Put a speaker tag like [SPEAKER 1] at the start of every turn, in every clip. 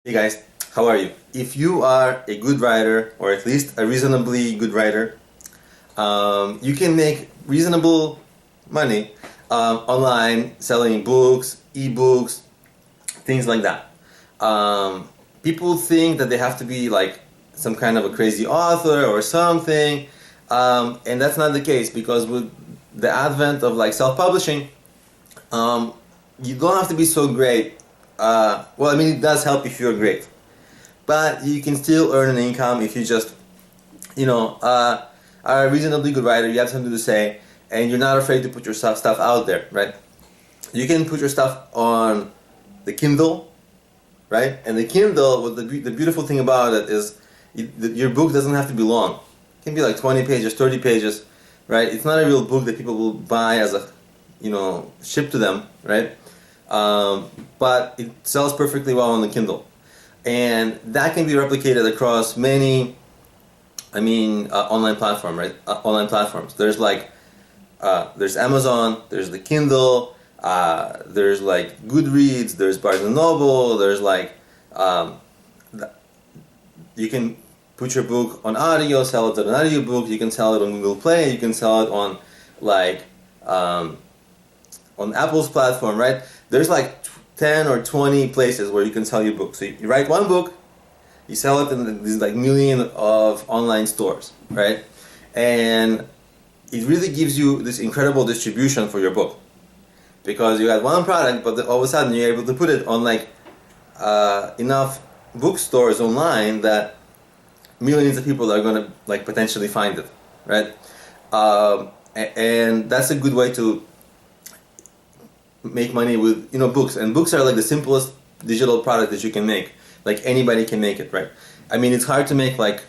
[SPEAKER 1] Hey guys, how are you? If you are a good writer, or at least a reasonably good writer, you can make reasonable money online selling books, ebooks, things like that. People think that they have to be like some kind of a crazy author or something, and that's not the case, because with the advent of like self-publishing, you don't have to be so great. Well, I mean, it does help if you're great, but you can still earn an income if you just, are a reasonably good writer. You have something to say, and you're not afraid to put your stuff out there, right? You can put your stuff on the Kindle, right? And the Kindle, the beautiful thing about it is, your book doesn't have to be long. It can be like 20 pages, 30 pages, right? It's not a real book that people will buy as a, shipped to them, right? But it sells perfectly well on the Kindle, and that can be replicated across many, online platform, right? Online platforms. There's there's Amazon, there's the Kindle, there's like Goodreads, there's Barnes and Noble, there's you can put your book on audio, sell it as an audiobook. You can sell it on Google Play. You can sell it on on Apple's platform, right? There's like 10 or 20 places where you can sell your book. So you write one book, you sell it in these like million of online stores, right? And it really gives you this incredible distribution for your book, because you had one product, but all of a sudden you're able to put it on enough bookstores online that millions of people are going to potentially find it, right? And that's a good way to make money with books. And books are like the simplest digital product that you can make. Like anybody can make it, right? I mean, it's hard to make like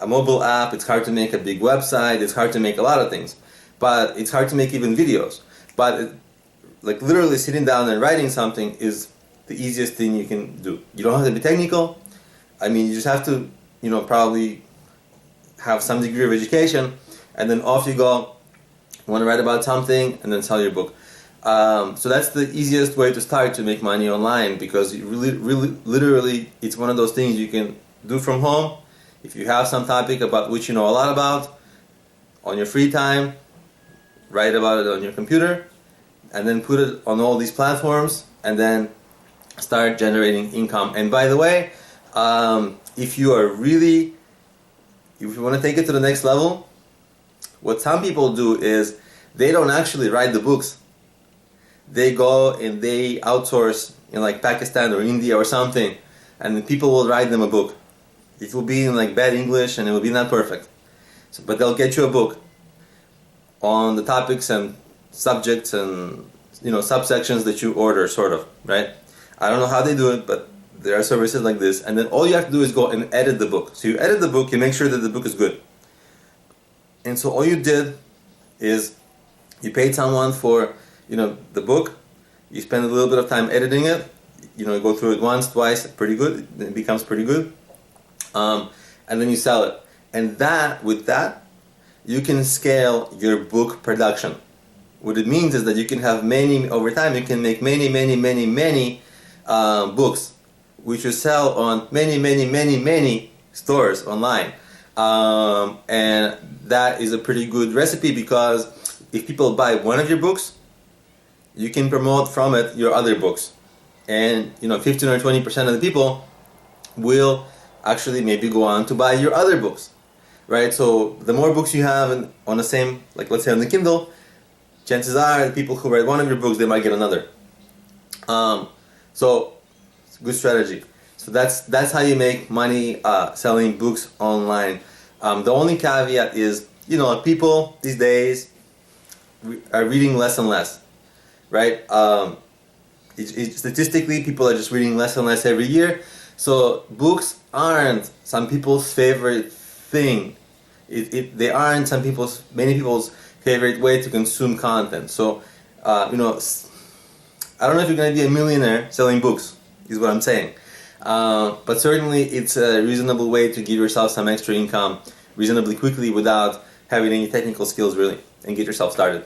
[SPEAKER 1] a mobile app, it's hard to make a big website, it's hard to make a lot of things, but it's hard to make even videos. But literally sitting down and writing something is the easiest thing you can do. You don't have to be technical. I mean, you just have to probably have some degree of education, and then off you go. You want to write about something and then sell your book. So that's the easiest way to start to make money online, because you really, literally, it's one of those things you can do from home. If you have some topic about which you know a lot about, on your free time, write about it on your computer, and then put it on all these platforms, and then start generating income. And by the way, if you want to take it to the next level, what some people do is they don't actually write the books. They go and they outsource in Pakistan or India or something, and the people will write them a book. It will be in bad English, and it will be not perfect. But they'll get you a book on the topics and subjects and subsections that you order, sort of, right? I don't know how they do it, but there are services like this, and then all you have to do is go and edit the book. So you edit the book, you make sure that the book is good. And so all you did is you paid someone for, the book. You spend a little bit of time editing it. You go through it once, twice, pretty good. It becomes pretty good. And then you sell it. And with that, you can scale your book production. What it means is that you can have over time, you can make many books, which you sell on many stores online. And that is a pretty good recipe, because if people buy one of your books, you can promote from it your other books, and 15 or 20% of the people will actually maybe go on to buy your other books, right? So the more books you have on the same, let's say on the Kindle, chances are the people who read one of your books, they might get another. So it's a good strategy. So that's how you make money selling books online. The only caveat is, people these days are reading less and less, right? Statistically, people are just reading less and less every year. So books aren't some people's favorite thing. They aren't many people's favorite way to consume content. So, I don't know if you're going to be a millionaire selling books, is what I'm saying. But certainly it's a reasonable way to give yourself some extra income reasonably quickly without having any technical skills really, and get yourself started.